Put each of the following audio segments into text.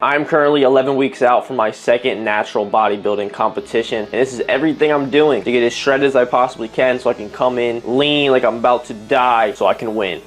I'm currently 11 weeks out from my second natural bodybuilding competition, and this is everything I'm doing to get as shredded as I possibly can so I can come in lean like I'm about to die so I can win.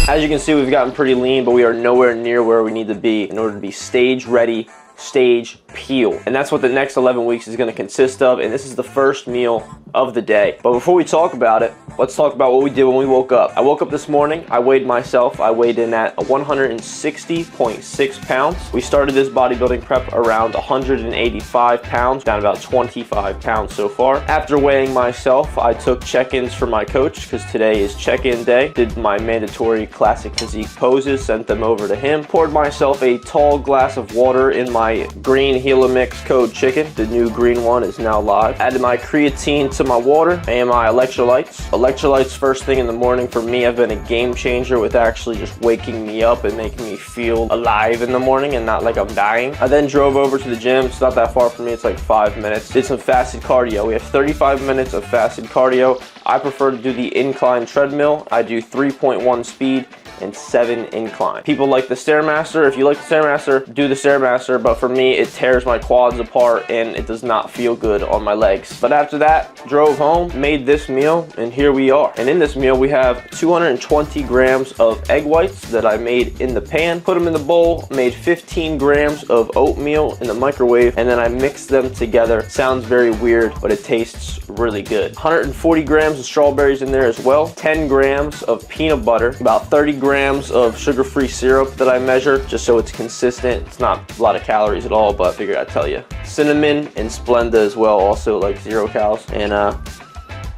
As you can see, we've gotten pretty lean, but we are nowhere near where we need to be in order to be stage ready, stage peel. And that's what the next 11 weeks is going to consist of, and this is the first meal of the day. But before we talk about it, let's talk about what we did when we woke up. I woke up this morning, I weighed myself, I weighed in at 160.6 pounds. We started this bodybuilding prep around 185 pounds, down about 25 pounds so far. After weighing myself, I took check-ins for my coach because today is check-in day. Did my mandatory classic physique poses, sent them over to him. Poured myself a tall glass of water in my green Gila Mix Code chicken. The new green one is now live. Added my creatine to my water and my electrolytes. Electrolytes first thing in the morning for me have been a game changer with actually just waking me up and making me feel alive in the morning and not like I'm dying. I then drove over to the gym. It's not that far from me. It's like 5 minutes. Did some fasted cardio. We have 35 minutes of fasted cardio. I prefer to do the incline treadmill. I do 3.1 speed and 7 incline. People like the Stairmaster. If you like the Stairmaster, do the Stairmaster, but for me, it tears my quads apart and it does not feel good on my legs. But after that, drove home, made this meal, and here we are. And in this meal, we have 220 grams of egg whites that I made in the pan, put them in the bowl, made 15 grams of oatmeal in the microwave, and then I mixed them together. Sounds very weird, but it tastes really good. 140 grams of strawberries in there as well, 10 grams of peanut butter, about 30 grams of sugar-free syrup that I measure just so it's consistent. It's not a lot of calories at all, but I figured I'd tell you. Cinnamon and Splenda as well, also like 0 calories. And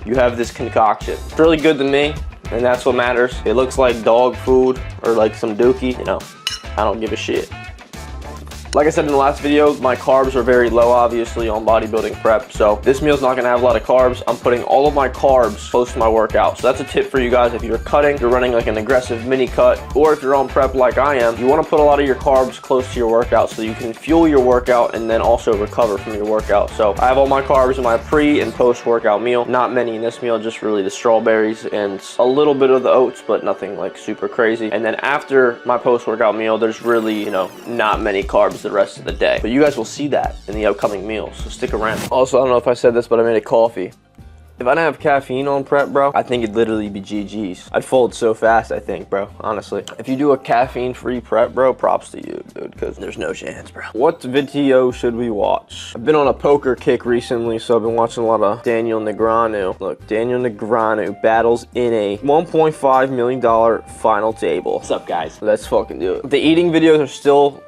you have this concoction. It's really good to me, and that's what matters. It looks like dog food or like some dookie, you know, I don't give a shit. Like I said in the last video, my carbs are very low, obviously, on bodybuilding prep. So this meal's not gonna have a lot of carbs. I'm putting all of my carbs close to my workout. So that's a tip for you guys. If you're cutting, you're running like an aggressive mini cut, or if you're on prep like I am, you wanna put a lot of your carbs close to your workout so you can fuel your workout and then also recover from your workout. So I have all my carbs in my pre and post workout meal. Not many in this meal, just really the strawberries and a little bit of the oats, but nothing like super crazy. And then after my post workout meal, there's really, you know, not many carbs the rest of the day, but you guys will see that in the upcoming meals, so stick around. Also, I don't know if I said this, but I made a coffee. If I didn't have caffeine on prep, bro, I think it'd literally be GG's. I'd fold so fast, I think, bro, honestly. If you do a caffeine-free prep, bro, props to you, dude, because there's no chance, bro. What video should we watch? I've been on a poker kick recently, so I've been watching a lot of Daniel Negreanu. Look, Daniel Negreanu battles in a $1.5 million final table. What's up, guys? Let's fucking do it. The eating videos are still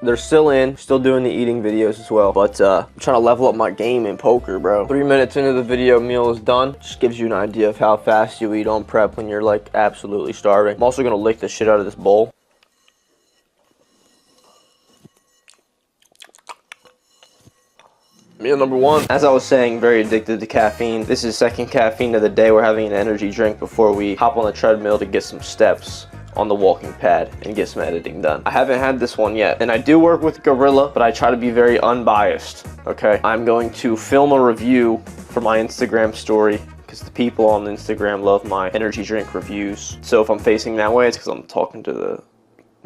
doing the eating videos as well, but I'm trying to level up my game in poker, bro. 3 minutes into the video, meal is done. Just gives you an idea of how fast you eat on prep when you're like absolutely starving. I'm also gonna lick the shit out of this bowl. Meal number one. As I was saying, very addicted to caffeine. This is second caffeine of the day. We're having an energy drink before we hop on the treadmill to get some steps on the walking pad and get some editing done. I haven't had this one yet, and I do work with Gorilla, but I try to be very unbiased, okay? I'm going to film a review for my Instagram story because the people on Instagram love my energy drink reviews. So if I'm facing that way, it's because I'm talking to the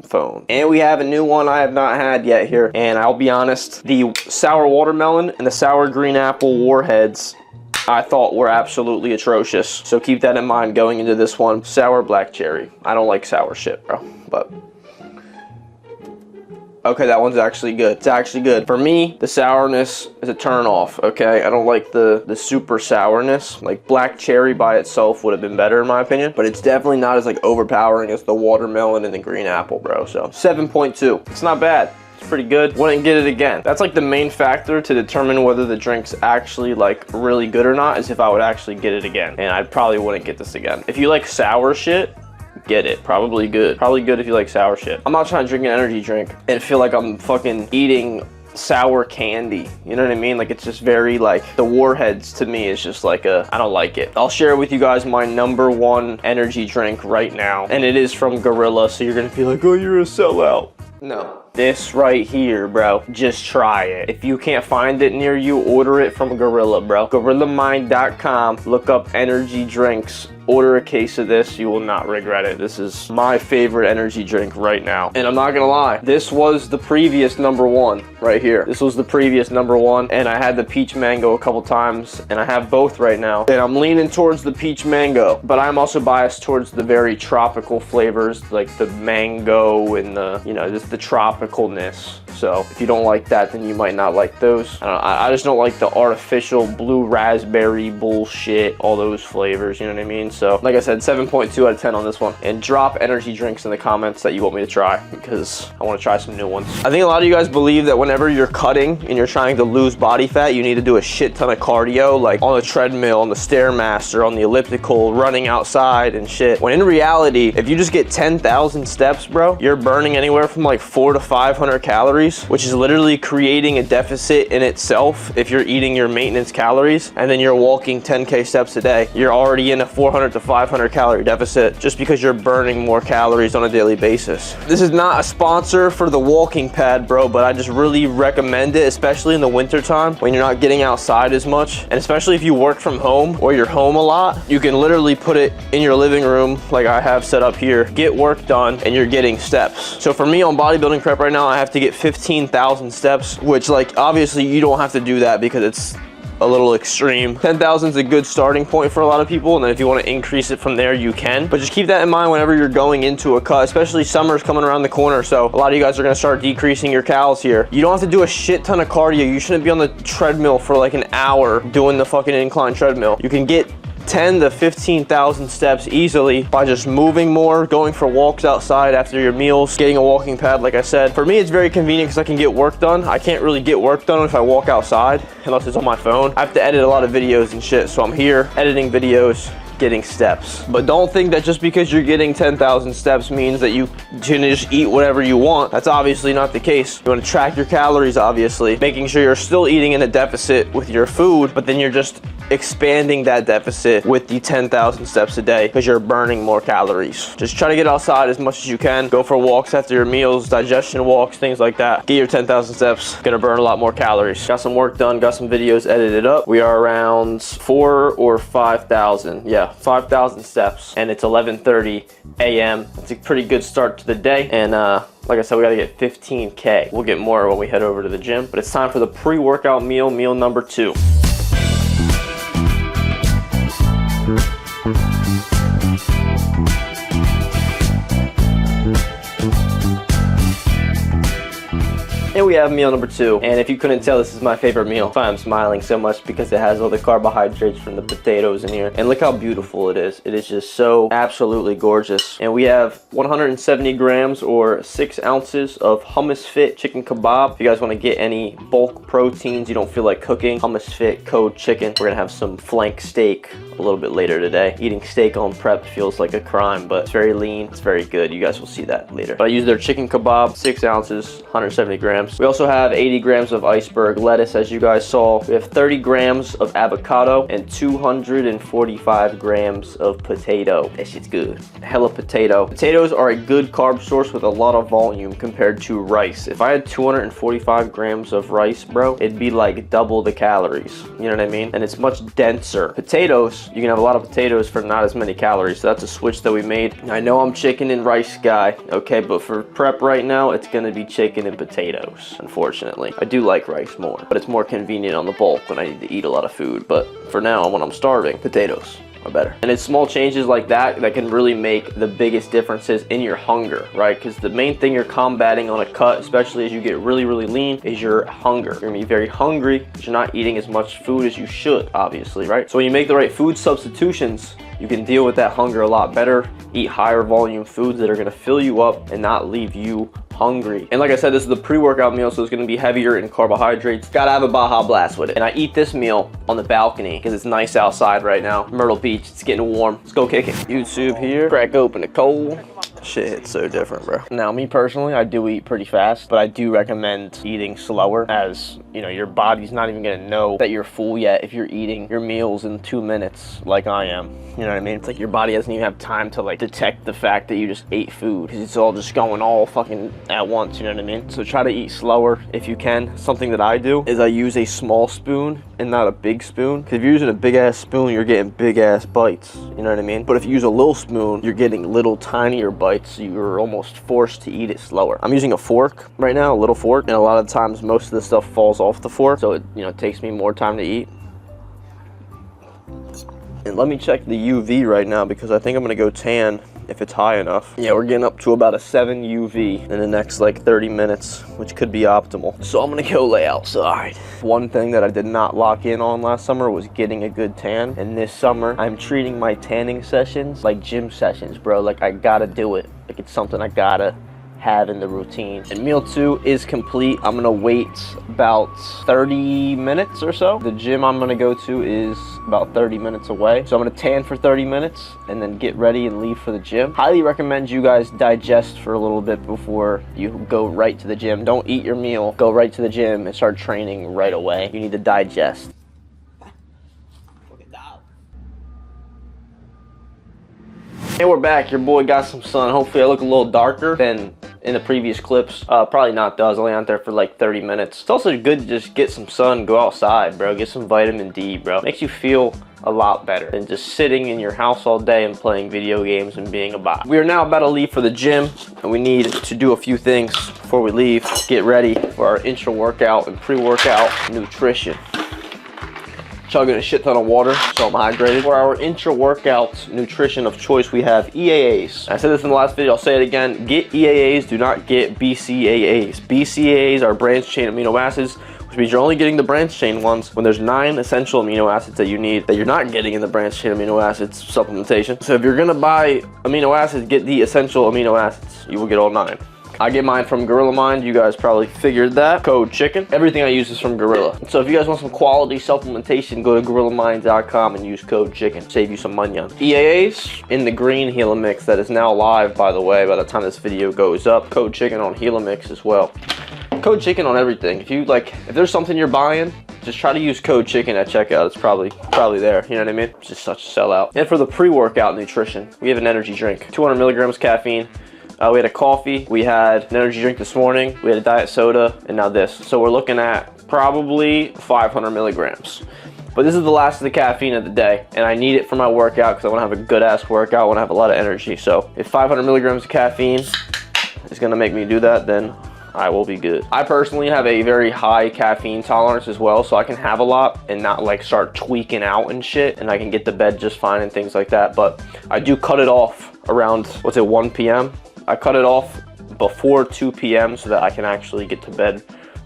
phone. And we have a new one I have not had yet here, and I'll be honest, the sour watermelon and the sour green apple warheads I thought were absolutely atrocious. So keep that in mind going into this one. Sour black cherry. I don't like sour shit, bro, but okay, that one's actually good. It's actually good. For me, the sourness is a turn off, okay? I don't like the super sourness. Like black cherry by itself would have been better in my opinion, but it's definitely not as like overpowering as the watermelon and the green apple, bro. So 7.2, it's not bad. It's pretty good. Wouldn't get it again. That's like the main factor to determine whether the drink's actually like really good or not, is if I would actually get it again. And I probably wouldn't get this again. If you like sour shit, get it. Probably good. Probably good if you like sour shit. I'm not trying to drink an energy drink and feel like I'm fucking eating sour candy. You know what I mean? Like it's just very like, the warheads to me is just like I don't like it. I'll share with you guys my #1 energy drink right now. And it is from Gorilla, so you're gonna be like, oh, you're a sellout. No. This right here, bro. Just try it. If you can't find it near you, order it from Gorilla, bro. GorillaMind.com. Look up energy drinks. Order a case of this. You will not regret it. This is my favorite energy drink right now. And I'm not gonna lie, this was the previous #1 right here. This was the previous #1, and I had the peach mango a couple times, and I have both right now. And I'm leaning towards the peach mango, but I'm also biased towards the very tropical flavors, like the mango and the, you know, just the tropicalness. So if you don't like that, then you might not like those. I just don't like the artificial blue raspberry bullshit, all those flavors, you know what I mean? So like I said, 7.2 out of 10 on this one. And drop energy drinks in the comments that you want me to try, because I want to try some new ones. I think a lot of you guys believe that whenever you're cutting and you're trying to lose body fat, you need to do a shit ton of cardio, like on the treadmill, on the Stairmaster, on the elliptical, running outside and shit. When in reality, if you just get 10,000 steps, bro, you're burning anywhere from like 400 to 500 calories, which is literally creating a deficit in itself. If you're eating your maintenance calories and then you're walking 10K steps a day, you're already in a 400 to 500 calorie deficit just because you're burning more calories on a daily basis. This is not a sponsor for the walking pad, bro, but I just really recommend it, especially in the winter time when you're not getting outside as much. And especially if you work from home or you're home a lot, you can literally put it in your living room like I have set up here, get work done, and you're getting steps. So for me on bodybuilding prep right now, I have to get 15,000 steps, which like obviously you don't have to do that because it's a little extreme. 10,000 is a good starting point for a lot of people, and then if you want to increase it from there, you can. But just keep that in mind whenever you're going into a cut, especially summer's coming around the corner, so a lot of you guys are going to start decreasing your calories here. You don't have to do a shit ton of cardio. You shouldn't be on the treadmill for like an hour doing the fucking incline treadmill. You can get 10 to 15,000 steps easily by just moving more, going for walks outside after your meals, getting a walking pad. Like I said, for me, it's very convenient because I can get work done. I can't really get work done if I walk outside unless it's on my phone. I have to edit a lot of videos and shit, so I'm here editing videos, getting steps. But don't think that just because you're getting 10,000 steps means that you can just eat whatever you want. That's obviously not the case. You want to track your calories, obviously, making sure you're still eating in a deficit with your food, but then you're just expanding that deficit with the 10,000 steps a day because you're burning more calories. Just try to get outside as much as you can. Go for walks after your meals, digestion walks, things like that. Get your 10,000 steps. Gonna burn a lot more calories. Got some work done, got some videos edited up. We are around 4,000 or 5,000. Yeah, 5,000 steps, and it's 11:30 a.m. It's a pretty good start to the day, and like I said, we gotta get 15K. We'll get more when we head over to the gym, but it's time for the pre-workout meal, meal number 2. And we have meal number 2. And if you couldn't tell, this is my favorite meal. That's why I'm smiling so much, because it has all the carbohydrates from the potatoes in here. And look how beautiful it is. It is just so absolutely gorgeous. And we have 170 grams or 6 ounces of Hummus Fit chicken kebab. If you guys want to get any bulk proteins, you don't feel like cooking, Hummus Fit Code Chicken. We're gonna have some flank steak a little bit later today. Eating steak on prep feels like a crime, but it's very lean, it's very good. You guys will see that later. But I use their chicken kebab, 6 ounces, 170 grams. We also have 80 grams of iceberg lettuce, as you guys saw. We have 30 grams of avocado and 245 grams of potato. That shit's good. Hella potato. Potatoes are a good carb source with a lot of volume compared to rice. If I had 245 grams of rice, bro, it'd be like double the calories. You know what I mean? And it's much denser. Potatoes, you can have a lot of potatoes for not as many calories. So that's a switch that we made. I know I'm chicken and rice guy, okay, but for prep right now, it's gonna be chicken and potatoes. Unfortunately, I do like rice more, but it's more convenient on the bulk when I need to eat a lot of food. But for now, when I'm starving, potatoes are better. And it's small changes like that that can really make the biggest differences in your hunger, right? Because the main thing you're combating on a cut, especially as you get really, really lean, is your hunger. You're gonna be very hungry because you're not eating as much food as you should, obviously, right? So when you make the right food substitutions, you can deal with that hunger a lot better, eat higher volume foods that are gonna fill you up and not leave you hungry. And like I said, this is the pre-workout meal, so it's gonna be heavier in carbohydrates. Gotta have a Baja Blast with it. And I eat this meal on the balcony because it's nice outside right now. Myrtle Beach, it's getting warm. Let's go kick it. YouTube here, crack open the cold. Shit hits so different, bro. Now, me personally, I do eat pretty fast, but I do recommend eating slower, as, you know, your body's not even gonna know that you're full yet if you're eating your meals in 2 minutes like I am. You know what I mean? It's like your body doesn't even have time to like detect the fact that you just ate food, because it's all just going all fucking at once, you know what I mean? So try to eat slower if you can. Something that I do is I use a small spoon and not a big spoon, because if you're using a big ass spoon, you're getting big ass bites, you know what I mean? But if you use a little spoon, you're getting little tinier bites, so you're almost forced to eat it slower. I'm using a fork right now, a little fork, and a lot of times most of the stuff falls off the fork, so it, you know, takes me more time to eat. And let me check the UV right now, because I think I'm gonna go tan if it's high enough. Yeah, we're getting up to about a 7 UV in the next like 30 minutes, which could be optimal. So I'm gonna go lay outside. One thing that I did not lock in on last summer was getting a good tan. And this summer, I'm treating my tanning sessions like gym sessions, bro. Like, I gotta do it. Like, it's something I gotta have in the routine. And meal 2 is complete. I'm gonna wait about 30 minutes or so. The gym I'm gonna go to is about 30 minutes away, so I'm gonna tan for 30 minutes and then get ready and leave for the gym. Highly recommend you guys digest for a little bit before you go right to the gym. Don't eat your meal, go right to the gym and start training right away. You need to digest. And we're back. Your boy got some sun. Hopefully I look a little darker than in the previous clips. Probably not, though. I was only out there for like 30 minutes. It's also good to just get some sun, go outside, bro. Get some vitamin D, bro. Makes you feel a lot better than just sitting in your house all day and playing video games and being a bot. We are now about to leave for the gym, and we need to do a few things before we leave. Get ready for our intra workout and pre-workout nutrition. Chugging a shit ton of water, so I'm hydrated. For our intra-workout nutrition of choice, we have EAAs. I said this in the last video, I'll say it again. Get EAAs, do not get BCAAs. BCAAs are branched chain amino acids, which means you're only getting the branched chain ones when there's 9 essential amino acids that you need that you're not getting in the branched chain amino acids supplementation. So if you're gonna buy amino acids, get the essential amino acids. You will get all 9. I get mine from Gorilla Mind. You guys probably figured that. Code chicken. Everything I use is from Gorilla. So if you guys want some quality supplementation, go to gorillamind.com and use code chicken. Save you some money on EAAs in the green Helamix that is now live, by the way, by the time this video goes up. Code chicken on Helamix as well. Code chicken on everything. If there's something you're buying, just try to use code chicken at checkout. It's probably there. You know what I mean? It's just such a sellout. And for the pre-workout nutrition, we have an energy drink. 200 milligrams caffeine. We had a coffee, we had an energy drink this morning, we had a diet soda, and now this. So we're looking at probably 500 milligrams. But this is the last of the caffeine of the day, and I need it for my workout because I want to have a good ass workout, I want to have a lot of energy. So if 500 milligrams of caffeine is going to make me do that, then I will be good. I personally have a very high caffeine tolerance as well, so I can have a lot and not like start tweaking out and shit, and I can get to bed just fine and things like that. But I do cut it off around, 1 p.m. I cut it off before 2 p.m. so that I can actually get to bed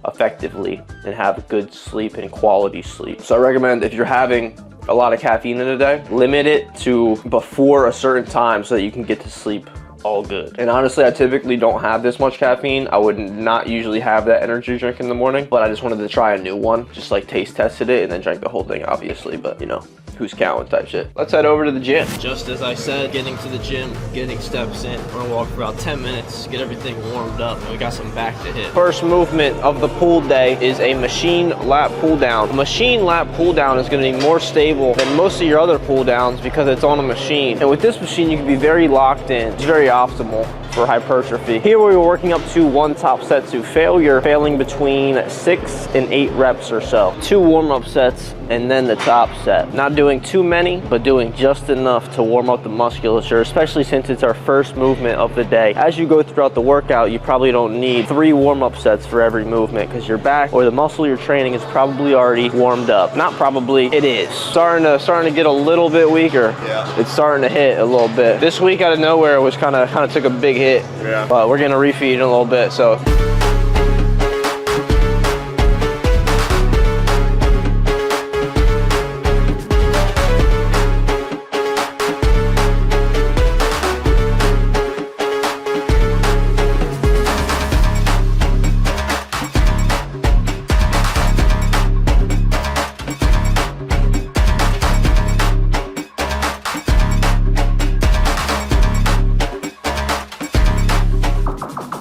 effectively and have good sleep and quality sleep. So I recommend, if you're having a lot of caffeine in a day, limit it to before a certain time so that you can get to sleep all good. And honestly, I typically don't have this much caffeine. I would not usually have that energy drink in the morning, but I just wanted to try a new one. Just like taste tested it and then drank the whole thing, obviously, but you know, who's counting type shit. Let's head over to the gym. Just as I said, getting to the gym, getting steps in. We're gonna walk for about 10 minutes, get everything warmed up, and we got some back to hit. First movement of the pull day is a machine lat pull down. A machine lat pull down is gonna be more stable than most of your other pull downs because it's on a machine. And with this machine, you can be very locked in. It's very optimal for hypertrophy. Here we were working up to 1 top set to failure, failing between 6 and 8 reps or so. 2 warm-up sets and then the top set. Not doing too many, but doing just enough to warm up the musculature, especially since it's our first movement of the day. As you go throughout the workout, you probably don't need 3 warm-up sets for every movement because your back or the muscle you're training is probably already warmed up. Not probably, it is. Starting to get a little bit weaker. Yeah. It's starting to hit a little bit. This week out of nowhere, it was kind of took a big hit. Yeah. But we're gonna refeed in a little bit, so.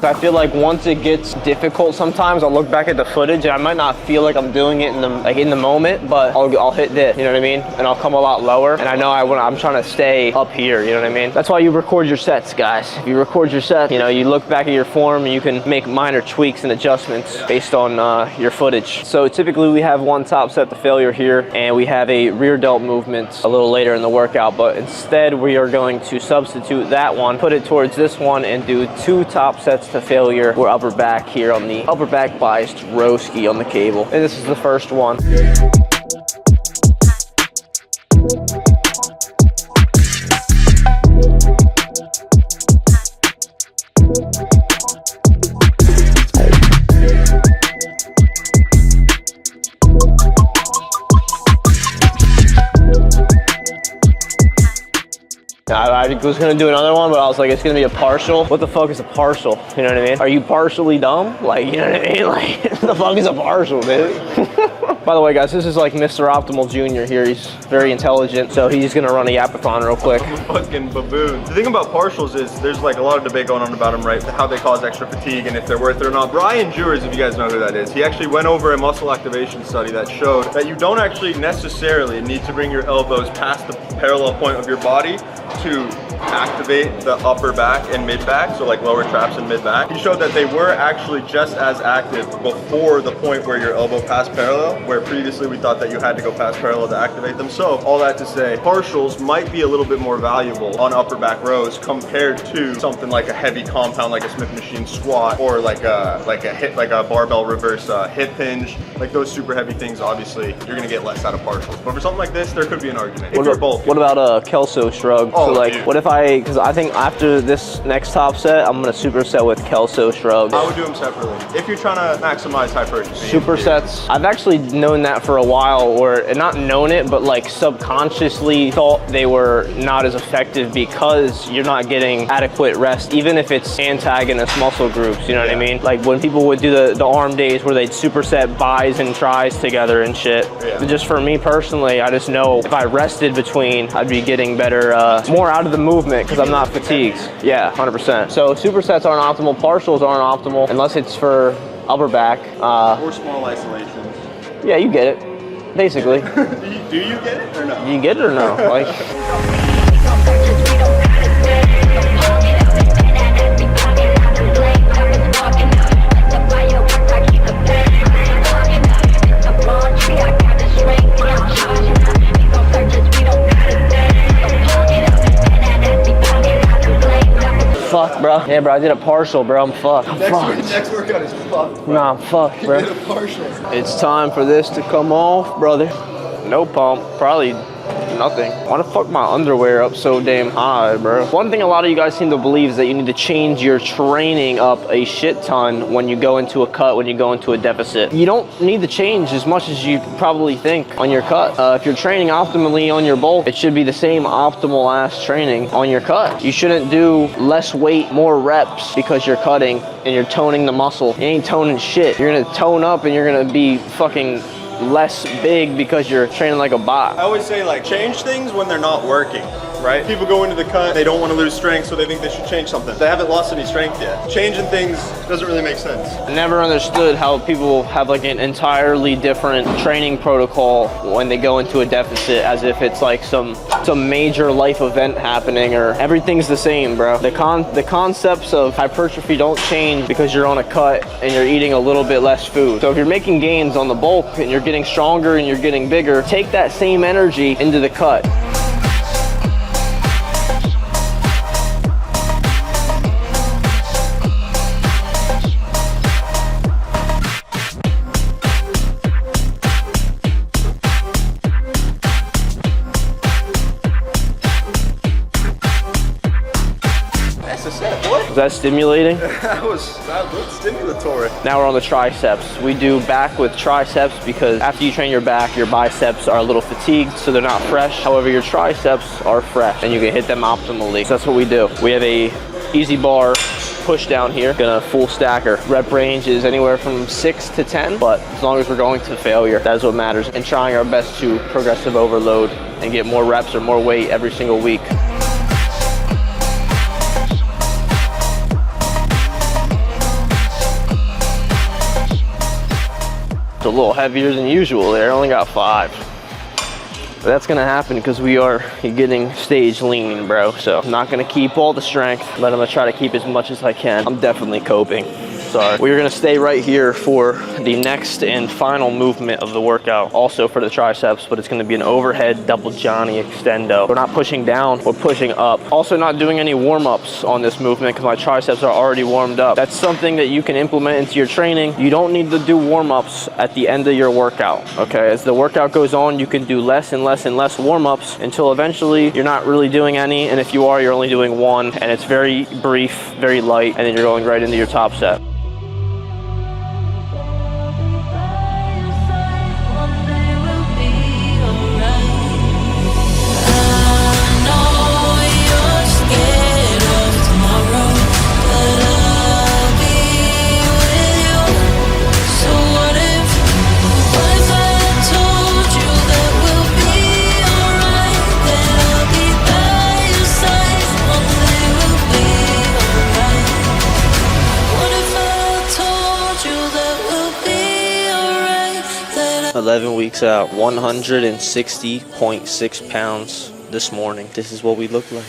I feel like once it gets difficult, sometimes I'll look back at the footage and I might not feel like I'm doing it in the moment, but I'll hit this, you know what I mean? And I'll come a lot lower, and I know I'm trying to stay up here, you know what I mean? That's why you record your sets, guys. If you record your sets, you know, you look back at your form and you can make minor tweaks and adjustments based on your footage. So typically we have one top set to failure here, and we have a rear delt movement a little later in the workout, but instead we are going to substitute that one, put it towards this one, and do 2 top sets to failure or upper back here on the upper back biased row ski on the cable. And this is the first one. I was gonna do another one, but I was like, it's gonna be a partial. What the fuck is a partial? You know what I mean? Are you partially dumb? Like, you know what I mean? Like, what the fuck is a partial, dude? By the way, guys, this is like Mr. Optimal Jr. here. He's very intelligent, so he's gonna run a yapathon real quick. I'm a fucking baboon. The thing about partials is there's like a lot of debate going on about them, right? How they cause extra fatigue and if they're worth it or not. Brian Jewers, if you guys know who that is, he actually went over a muscle activation study that showed that you don't actually necessarily need to bring your elbows past the parallel point of your body to activate the upper back and mid back, so like lower traps and mid back. He showed that they were actually just as active before the point where your elbow passed parallel, where previously we thought that you had to go past parallel to activate them. So all that to say, partials might be a little bit more valuable on upper back rows compared to something like a heavy compound like a Smith machine squat, or like a barbell reverse hip hinge. Like those super heavy things, obviously you're gonna get less out of partials. But for something like this, there could be an argument. If you're bulky. What about a Kelso shrug? Oh, so like, dude. what if because I think after this next top set, I'm gonna superset with Kelso shrugs. I would do them separately if you're trying to maximize hypertrophy. Supersets. I've actually known that for a while, or not known it, but like subconsciously thought they were not as effective because you're not getting adequate rest, even if it's antagonist muscle groups, you know what I mean? Like when people would do the arm days where they'd superset bis and tris together and shit. Yeah. Just for me personally, I just know if I rested between, I'd be getting better, more out of the movement because I'm not fatigued. Yeah, 100%. So supersets aren't optimal, partials aren't optimal unless it's for upper back. Or small isolations. Yeah, you get it, basically. Do you get it or no? You get it or no? Like. Fucked, bro. Yeah, bro, I did a partial, bro. I'm fucked. Next workout is fucked. Nah, I'm fucked, bro. You did a partial. It's time for this to come off, brother. No pump. Probably nothing. Why the fuck my underwear up so damn high, bro? One thing a lot of you guys seem to believe is that you need to change your training up a shit ton when you go into a cut, when you go into a deficit. You don't need to change as much as you probably think on your cut. If you're training optimally on your bulk, it should be the same optimal ass training on your cut. You shouldn't do less weight, more reps because you're cutting and you're toning the muscle. You ain't toning shit. You're gonna tone up and you're gonna be fucking less big because you're training like a bot. I always say, like, change things when they're not working, right? People go into the cut, they don't want to lose strength, so they think they should change something. They haven't lost any strength yet. Changing things doesn't really make sense. I never understood how people have like an entirely different training protocol when they go into a deficit, as if it's like some major life event happening, or everything's the same, bro. The concepts of hypertrophy don't change because you're on a cut and you're eating a little bit less food. So if you're making gains on the bulk and you're getting stronger and you're getting bigger, take that same energy into the cut. Was that stimulating? that looked stimulatory. Now we're on the triceps. We do back with triceps because after you train your back, your biceps are a little fatigued, so they're not fresh. However, your triceps are fresh and you can hit them optimally. So that's what we do. We have a easy bar push down here, gonna full stacker. Rep range is anywhere from 6 to 10, but as long as we're going to failure, that is what matters. And trying our best to progressive overload and get more reps or more weight every single week. It's a little heavier than usual there, only got 5. But that's gonna happen because we are getting stage lean, bro. So I'm not gonna keep all the strength, but I'm gonna try to keep as much as I can. I'm definitely coping. Sorry. We're gonna stay right here for the next and final movement of the workout, also for the triceps, but it's gonna be an overhead double Johnny extendo. We're not pushing down, we're pushing up. Also not doing any warm-ups on this movement because my triceps are already warmed up. That's something that you can implement into your training. You don't need to do warm-ups at the end of your workout, okay? As the workout goes on, you can do less and less and less warm-ups until eventually you're not really doing any, and if you are, you're only doing 1, and it's very brief, very light, and then you're going right into your top set. Alright. 11 weeks out, 160.6 pounds this morning. This is what we look like.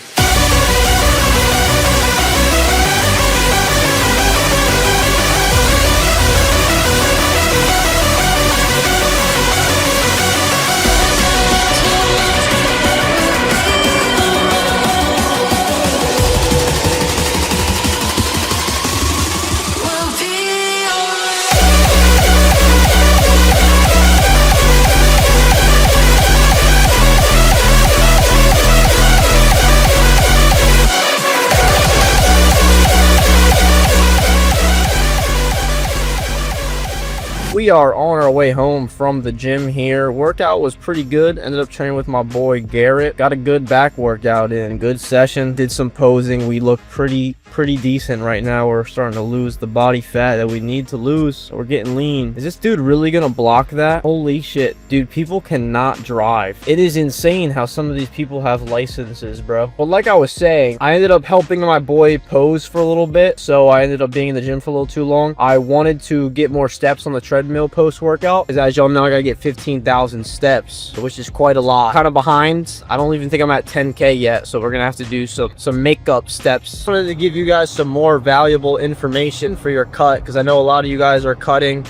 We are on our way home from the gym here. Workout was pretty good. Ended up training with my boy Garrett. Got a good back workout in. Good session. Did some posing. We look pretty decent right now. We're starting to lose the body fat that we need to lose. We're getting lean. Is this dude really gonna block that? Holy shit. Dude, people cannot drive. It is insane how some of these people have licenses, bro. But like I was saying, I ended up helping my boy pose for a little bit. So I ended up being in the gym for a little too long. I wanted to get more steps on the treadmill post-workout, because as y'all know, I gotta get 15,000 steps, which is quite a lot. Kind of behind. I don't even think I'm at 10K yet, so we're gonna have to do some makeup steps. Just wanted to give you guys some more valuable information for your cut, because I know a lot of you guys are cutting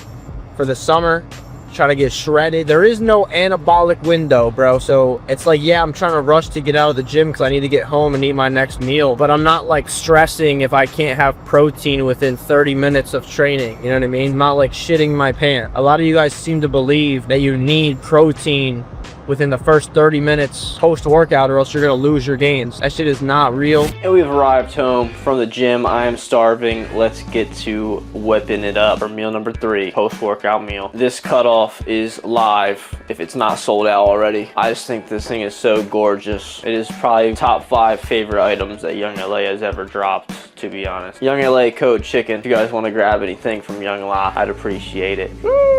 for the summer, trying to get shredded. There is no anabolic window, bro. So it's like, yeah, I'm trying to rush to get out of the gym because I need to get home and eat my next meal, but I'm not like stressing if I can't have protein within 30 minutes of training. You know what I mean? I'm not like shitting my pants. A lot of you guys seem to believe that you need protein within the first 30 minutes post-workout or else you're gonna lose your gains. That shit is not real. And we've arrived home from the gym. I am starving. Let's get to whipping it up for meal number 3, post-workout meal. This cutoff is live if it's not sold out already. I just think this thing is so gorgeous. It is probably top 5 favorite items that Young LA has ever dropped, to be honest. Young LA code chicken. If you guys want to grab anything from Young LA, I'd appreciate it. Woo!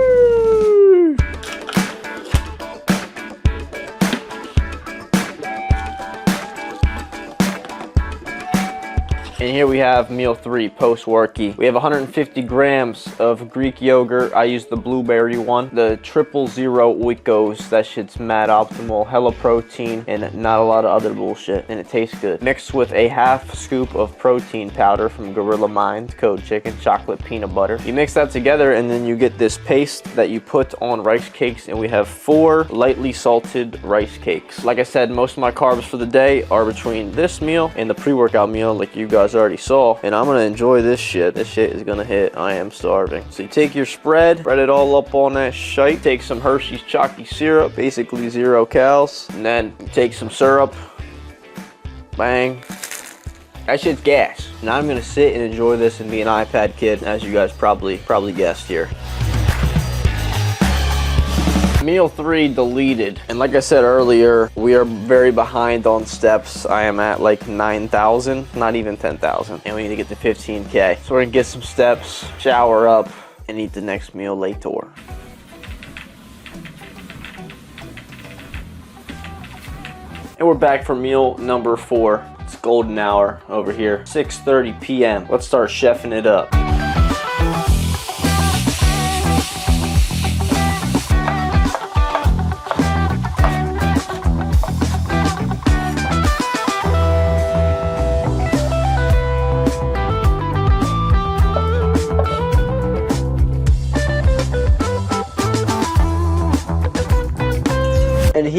And here we have meal 3, post-worky. We have 150 grams of Greek yogurt. I use the blueberry one. The 000 Oikos. That shit's mad optimal. Hella protein and not a lot of other bullshit. And it tastes good. Mixed with a half scoop of protein powder from Gorilla Mind, code chicken, chocolate peanut butter. You mix that together and then you get this paste that you put on rice cakes, and we have 4 lightly salted rice cakes. Like I said, most of my carbs for the day are between this meal and the pre-workout meal, like you guys already saw, and I'm gonna enjoy this shit. This shit is gonna hit. I am starving. So you take your spread it all up on that shite, take some Hershey's chalky syrup, basically 0 calories, and then take some syrup, bang. That shit's gas. Now I'm gonna sit and enjoy this and be an iPad kid, as you guys probably guessed here. Meal 3 deleted. And like I said earlier, we are very behind on steps. I am at like 9,000, not even 10,000. And we need to get to 15K. So we're gonna get some steps, shower up, and eat the next meal later. And we're back for meal number 4. It's golden hour over here, 6:30 p.m. Let's start chefing it up.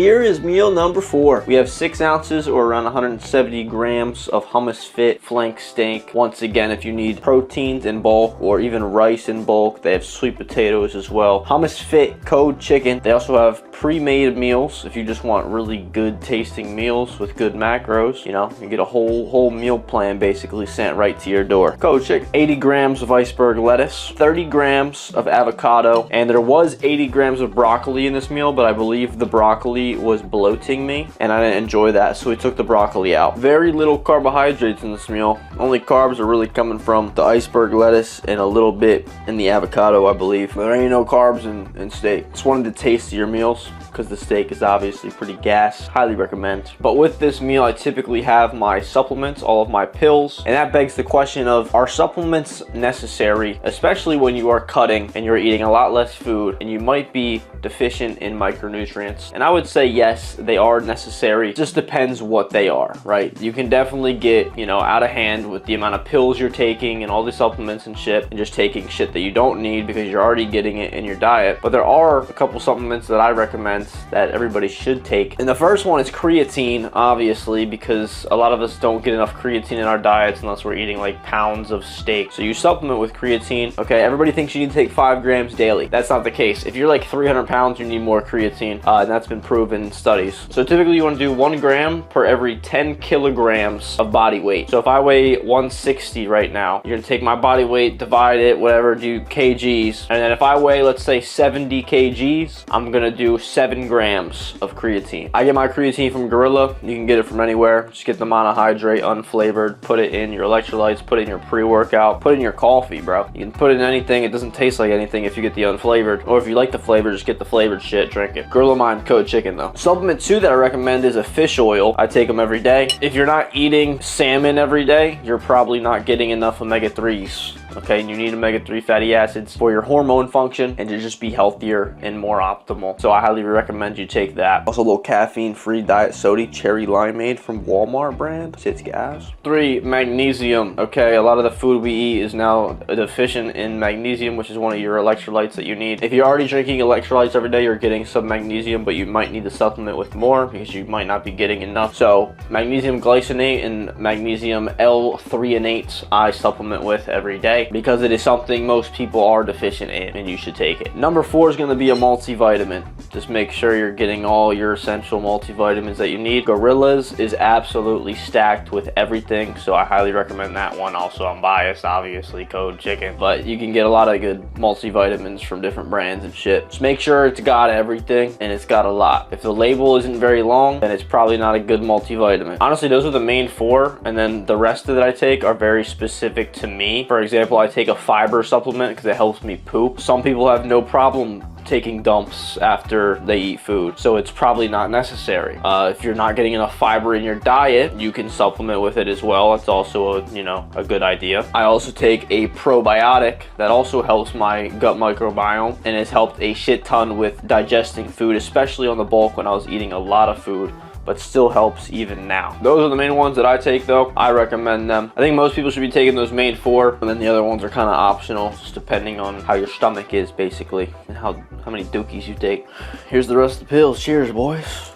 here is meal number 4. We have 6 ounces or around 170 grams of hummus fit flank steak. Once again, if you need proteins in bulk or even rice in bulk, they have sweet potatoes as well. Hummus fit code chicken. They also have pre-made meals if you just want really good tasting meals with good macros. You know, you get a whole meal plan basically sent right to your door. Code chicken. 80 grams of iceberg lettuce, 30 grams of avocado, and there was 80 grams of broccoli in this meal, but I believe the broccoli was bloating me and I didn't enjoy that, so we took the broccoli out. Very little carbohydrates in this meal. Only carbs are really coming from the iceberg lettuce and a little bit in the avocado, I believe. But there ain't no carbs in steak. Just wanted to taste your meals because the steak is obviously pretty gas. Highly recommend. But with this meal, I typically have my supplements, all of my pills, and that begs the question of, are supplements necessary, especially when you are cutting and you're eating a lot less food and you might be deficient in micronutrients? And I would say yes, they are necessary. It just depends what they are, right? You can definitely get, you know, out of hand with the amount of pills you're taking and all the supplements and shit, and just taking shit that you don't need because you're already getting it in your diet. But there are a couple supplements that I recommend that everybody should take. And the first one is creatine, obviously, because a lot of us don't get enough creatine in our diets unless we're eating like pounds of steak. So you supplement with creatine. Okay, everybody thinks you need to take 5 grams daily. That's not the case. If you're like 300 pounds, you need more creatine, and that's been proven in studies. So typically you want to do 1 gram per every 10 kilograms of body weight. So if I weigh 160 right now, you're gonna take my body weight, divide it, whatever, do kgs, and then if I weigh, let's say 70 kgs, I'm gonna do 7 grams of creatine. I get my creatine from Gorilla. You can get it from anywhere. Just get the monohydrate unflavored, put it in your electrolytes, put it in your pre-workout, put it in your coffee, bro. You can put it in anything. It doesn't taste like anything if you get the unflavored, or if you like the flavor, just get the flavored shit, drink it. Gorilla Mind code chicken though. Supplement 2 that I recommend is a fish oil. I take them every day. If you're not eating salmon every day, you're probably not getting enough omega-3s. Okay, and you need omega-3 fatty acids for your hormone function and to just be healthier and more optimal. So I highly recommend you take that. Also a little caffeine-free diet soda, cherry limeade from Walmart brand. Shit's gas. 3, magnesium. Okay, a lot of the food we eat is now deficient in magnesium, which is one of your electrolytes that you need. If you're already drinking electrolytes every day, you're getting some magnesium, but you might need to supplement with more because you might not be getting enough. So magnesium glycinate and magnesium L-threonate I supplement with every day, because it is something most people are deficient in and you should take it. Number 4 is going to be a multivitamin. Just make sure you're getting all your essential multivitamins that you need. Gorilla's is absolutely stacked with everything, so I highly recommend that one. Also, I'm biased, obviously, code chicken, but you can get a lot of good multivitamins from different brands and shit. Just make sure it's got everything and it's got a lot. If the label isn't very long, then it's probably not a good multivitamin. Honestly, those are the main 4, and then the rest that I take are very specific to me. For example, I take a fiber supplement because it helps me poop. Some people have no problem taking dumps after they eat food, so it's probably not necessary. If you're not getting enough fiber in your diet, you can supplement with it as well. It's also a good idea. I also take a probiotic that also helps my gut microbiome and has helped a shit ton with digesting food, especially on the bulk when I was eating a lot of food, but still helps even now. Those are the main ones that I take though. I recommend them. I think most people should be taking those main 4, and then the other ones are kind of optional, just depending on how your stomach is basically and how many dookies you take. Here's the rest of the pills. Cheers, boys.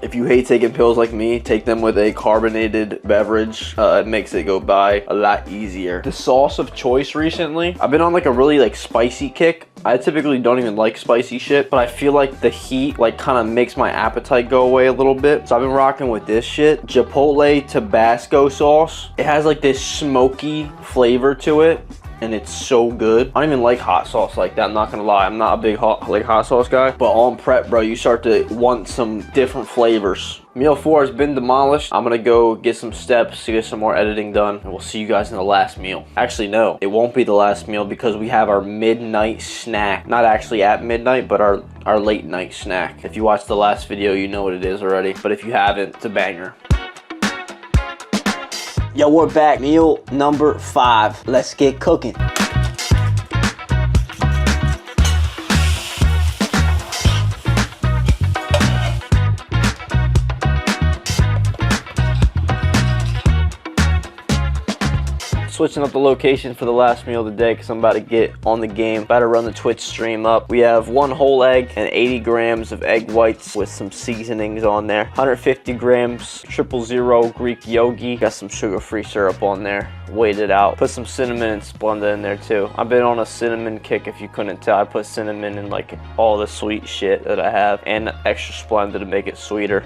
If you hate taking pills like me, take them with a carbonated beverage. It makes it go by a lot easier. The sauce of choice recently, I've been on like a really spicy kick. I typically don't even like spicy shit, but I feel like the heat kind of makes my appetite go away a little bit. So I've been rocking with this shit. Chipotle Tabasco sauce. It has like this smoky flavor to it, and it's so good. I don't even like hot sauce like that, I'm not gonna lie. I'm not a big hot sauce guy, but on prep, bro, you start to want some different flavors. Meal 4 has been demolished. I'm gonna go get some steps to get some more editing done, and we'll see you guys in the last meal. Actually, no, it won't be the last meal because we have our midnight snack. Not actually at midnight, but our late night snack. If you watched the last video, you know what it is already, but if you haven't, it's a banger. Yo, we're back. Meal number 5. Let's get cooking. switching up the location for the last meal of the day because I'm about to get on the game, about to run the Twitch stream up. We have 1 whole egg and 80 grams of egg whites with some seasonings on there. 150 grams 000 Greek yogi. Got some sugar-free syrup on there. Weighed it out. Put some cinnamon and Splenda in there too. I've been on a cinnamon kick if you couldn't tell. I put cinnamon in like all the sweet shit that I have and extra Splenda to make it sweeter.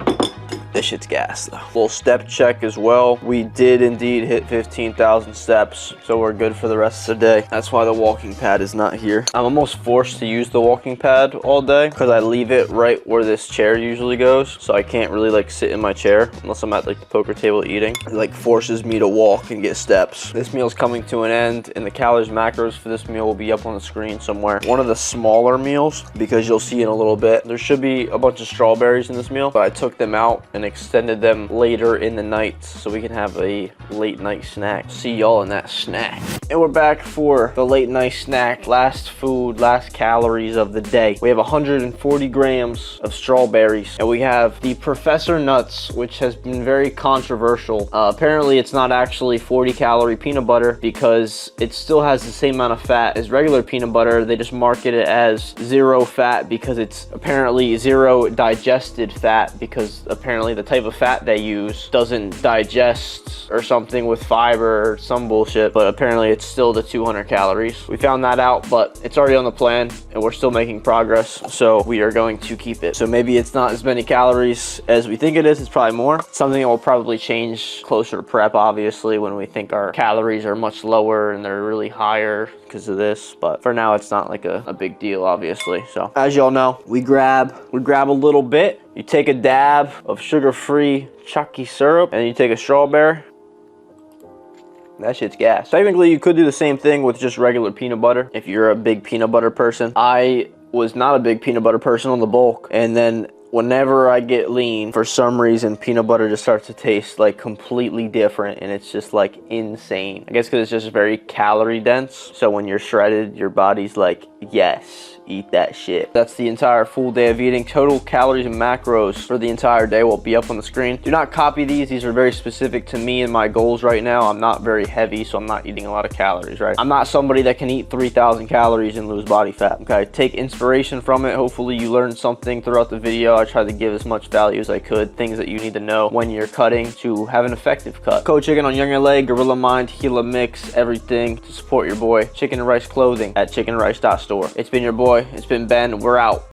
This shit's gas though. Little step check as well. We did indeed hit 15,000 steps, so we're good for the rest of the day. That's why the walking pad is not here. I'm almost forced to use the walking pad all day because I leave it right where this chair usually goes, so I can't really like sit in my chair unless I'm at like the poker table eating. It like forces me to walk and get steps. This meal's coming to an end, and the calories macros for this meal will be up on the screen somewhere. One of the smaller meals, because you'll see in a little bit, there should be a bunch of strawberries in this meal, but I took them out and extended them later in the night so we can have a late night snack. See y'all in that snack. And we're back for the late night snack. Last food, last calories of the day. We have 140 grams of strawberries, and we have the Professor Nuts, which has been very controversial. Apparently it's not actually 40-calorie peanut butter because it still has the same amount of fat as regular peanut butter. They just market it as 0 fat because it's apparently 0 digested fat, because apparently the type of fat they use doesn't digest or something with fiber or some bullshit, but apparently it's still the 200 calories. We found that out, but it's already on the plan and we're still making progress, so we are going to keep it. So maybe it's not as many calories as we think it is. It's probably more. Something that will probably change closer to prep, obviously, when we think our calories are much lower and they're really higher because of this, but for now it's not like a big deal, obviously. So as y'all know, we grab a little bit. You take a dab of sugar-free chalky syrup and you take a strawberry. That shit's gas. Technically, you could do the same thing with just regular peanut butter if you're a big peanut butter person. I was not a big peanut butter person on the bulk, and then whenever I get lean, for some reason, peanut butter just starts to taste like completely different, and it's just like insane. I guess because it's just very calorie dense. So when you're shredded, your body's like, yes, eat that shit. That's the entire full day of eating. Total calories and macros for the entire day will be up on the screen. Do not copy these. These are very specific to me and my goals right now. I'm not very heavy, so I'm not eating a lot of calories, right? I'm not somebody that can eat 3,000 calories and lose body fat, okay? Take inspiration from it. Hopefully you learned something throughout the video. I tried to give as much value as I could, things that you need to know when you're cutting to have an effective cut. Code Chicken on Younger Leg, Gorilla Mind, Gila Mix, everything to support your boy. Chicken and Rice clothing at chickenrice.store. It's been your boy. It's been Ben. We're out.